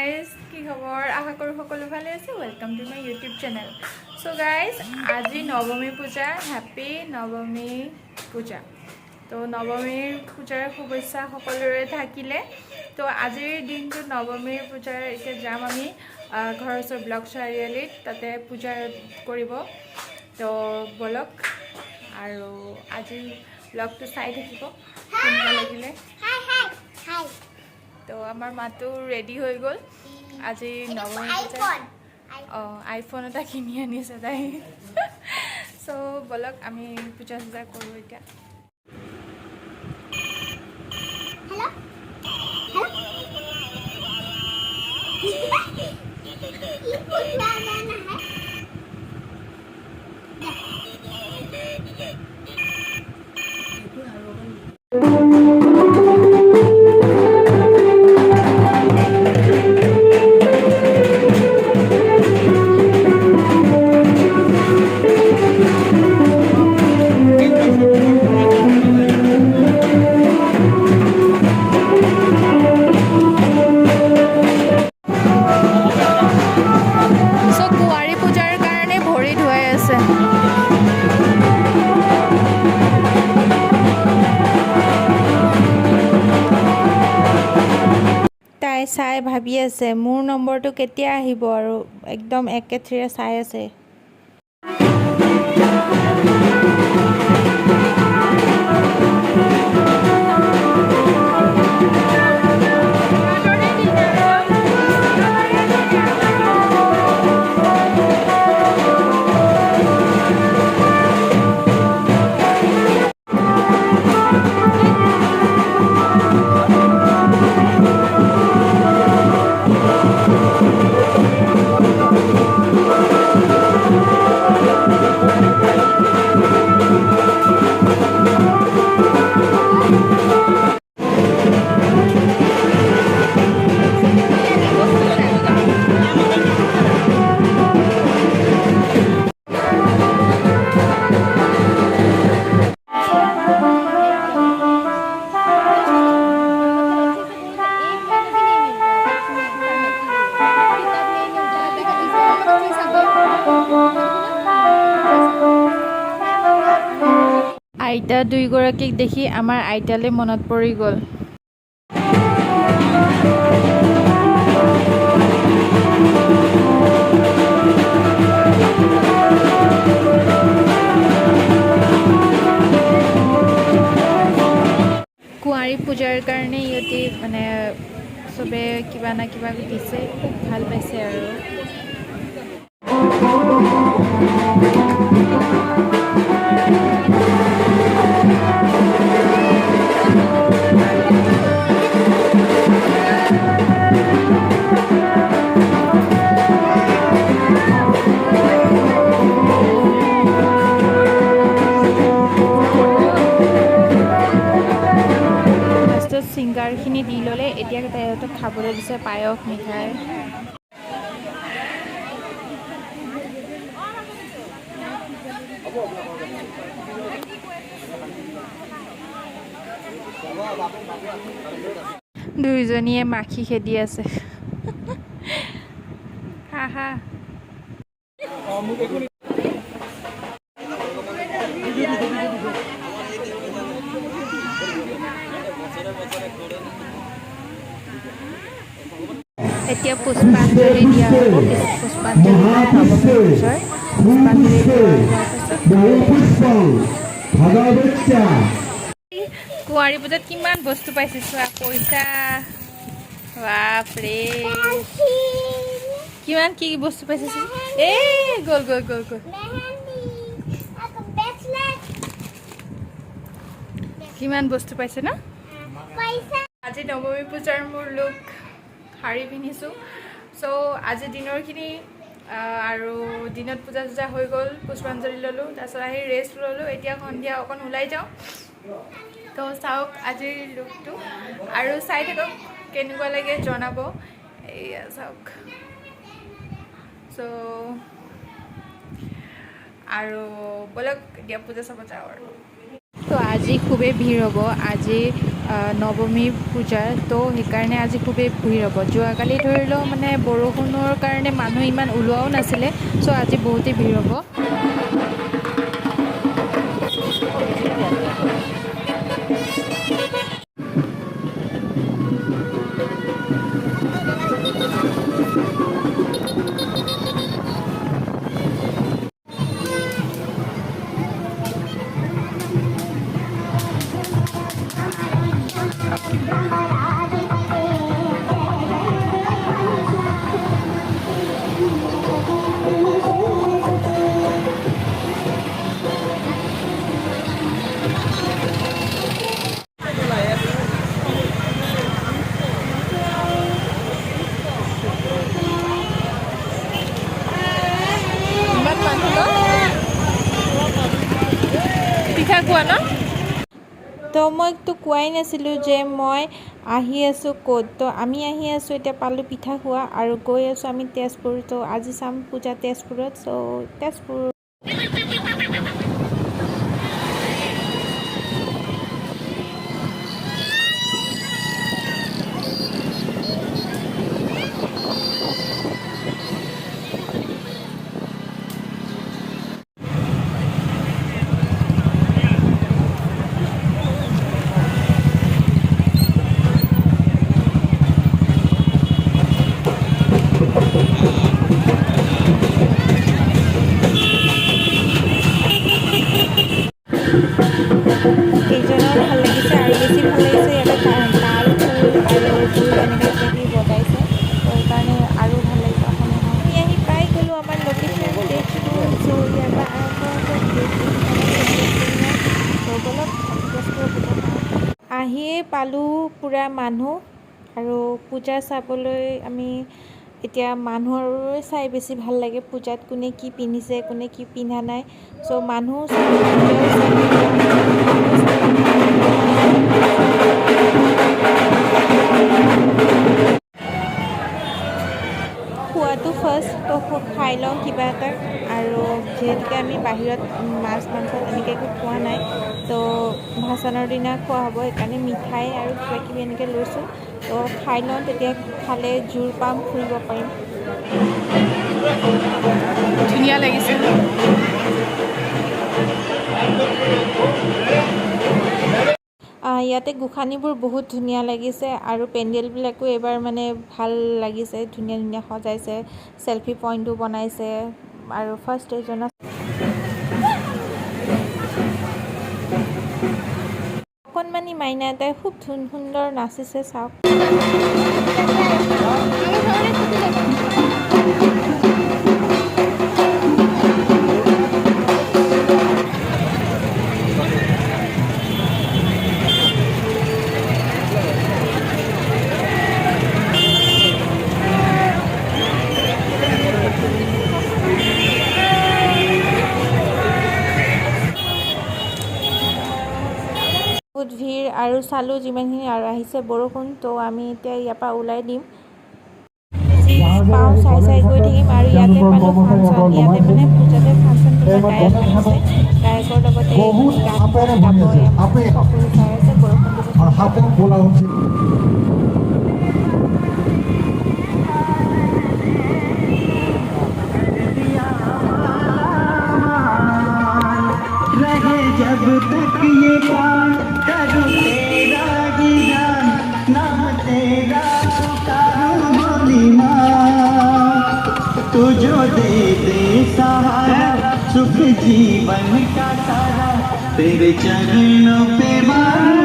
guys, কি খবৰ আশা কৰো সকলো ভালে আছে welcome to my YouTube channel so guys আজি নৱমী পূজা হ্যাপি নৱমী পূজা তো নৱমীৰ পূজাৰ শুভেচ্ছা সকলোৰে থাকিলে তো আজিৰ দিনটো নৱমীৰ পূজাৰ এতিয়া যাম আমি ঘৰৰ ওচৰ ব্লক চাৰিআলিত তাতে পূজা কৰিব তো বলক আৰু আজি ব্লগটো চাই থাকিব কেনেকুৱা লাগিলে হাই তো আমার মাতো রেডি হয়ে গেল আজি নবমী পূজা আইফোন এটা কিনি আনিছে তাই সো বলক আমি পূজা পূজা করব এটা চাই ভাবি আছে মোৰ নম্বৰটো কেতিয়া আহিব আৰু একদম একেথিৰে চাই আছে আইতা দুইগৰাকীক দেখি আমাৰ আইতালে মনত পৰি গ'ল কুঁৱাৰী পূজাৰ কাৰণে ইহঁতে মানে চবে কিবা না কিবা দিছে খুব ভাল পাইছে আৰু সিংগাৰখিনি দি ল'লে এতিয়া তাইহঁতক খাবলৈ দিছে পায়স মিঠাই দুইজনীয়ে মাখি খেদি আছে হা হা এতিয়া পুষ্পাঞ্জলি দিয়া হ'ব পুষ্পাঞ্জলি কুঁৱাৰী পূজাত কিমান বস্তু পাইছে চোৱা পইচা বাপৰে কিমান কি বস্তু পাইছে এই গ'ল গ'ল গ'ল গ'ল কিমান বস্তু পাইছে ন আজি নৱমী পূজাৰ মোৰ লুক শাড়ী পিন্ধিছোঁ চ' আজি দিনৰখিনি আৰু দিনত পূজা চূজা হৈ গ'ল পুষ্পাঞ্জলি ল'লোঁ তাৰপিছত আহি ৰেষ্ট ল'লোঁ এতিয়া সন্ধিয়া অকণ ওলাই যাওঁ তো চাওক আজিৰ লুকটো আৰু চাই থাকক কেনেকুৱা লাগে জনাব এয়া চাওক চ' আৰু বলক এতিয়া পূজা চাব যাওঁ আৰু তো আজি খুবেই ভিৰ হ'ব আজি নৱমী পূজাৰ, তো সেইকাৰণে আজি খুবেই ভিৰ হ'ব। যোৱাকালি ধৰি লওক মানে বৰষুণৰ কাৰণে মানুহ ইমান ওলোৱাও নাছিলে, চ' আজি বহুতেই ভিৰ হ'ব। পিঠা খোৱা ন? তো মইতো কোৱাই নাছিলোঁ যে মই আহি আছোঁ ক'ত। তো আমি আহি আছোঁ এতিয়া পালোঁ পিঠা খোৱা, আৰু গৈ আছোঁ আমি তেজপুৰ। তো আজি চাম পূজা তেজপুৰত। চ' তেজপুৰ কেইজনৰ ভাল লাগিছে, আৰু বেছি ভাল লাগিছে ইয়াতে তাল, খোল আৰু ঢোল এনেকৈ কিবাকিবি বজাইছে, তো সেইকাৰণে আৰু ভাল লাগিছে। আমি আহি পাই গ'লোঁ আমাৰ লোকেশ্যন তেজপুৰ। চ' ইয়াৰ পৰা আহিয়ে পালোঁ পূৰা মানুহ, আৰু পূজা চাবলৈ আমি এতিয়া মানুহৰ চাই বেছি ভাল লাগে পূজাত, কোনে কি পিন্ধিছে কোনে কি পিন্ধা নাই। চ' মানুহ খোৱাটো ফাৰ্ষ্ট, তো খাই লওঁ কিবা এটা। আৰু যিহেতুকে আমি বাহিৰত মাছ মাংস তেনেকৈ একো খোৱা নাই, তো ভাচনৰ দিনা খোৱা হ'ব, সেইকাৰণে মিঠাই আৰু কিবাকিবি এনেকৈ লৈছোঁ। তো খাই লওঁ, তেতিয়া খালে জোৰ পাম, ফুৰিব পাৰিম। ধুনীয়া লাগিছে। ইয়াতে গোঁসানীবোৰ বহুত ধুনীয়া লাগিছে, আৰু পেণ্ডেলবিলাকো এইবাৰ মানে ভাল লাগিছে, ধুনীয়া ধুনীয়া সজাইছে, চেলফি পইণ্টো বনাইছে। আৰু ফাৰ্ষ্ট ষ্টেজনত অকণমানি মাইনা এটাই খুব সুন্দৰ নাচিছে, চাওক। বহুত ভিৰ, আৰু চালোঁ যিমানখিনি, আৰু আহিছে বৰষুণ। তো আমি এতিয়া ইয়াৰ পৰা ওলাই দিম, যি পাওঁ চাই চাই গৈ থাকিম। আৰু ইয়াতে পালোঁ ফাংচন, ইয়াতে মানে পূজাতে ফাংচন তোমাৰ গায়ক মাতিছে, গায়কৰ লগতে গান গাব, সকলো চাই আছে, বৰষুণ দিব। जब तक ये काम करूँ तेरा ही नाम, नाम तेरा पुकारूं भोली माँ। तू जो दे दे सहारा, सुख जीवन का सारा, तेरे चरणों पे माँ।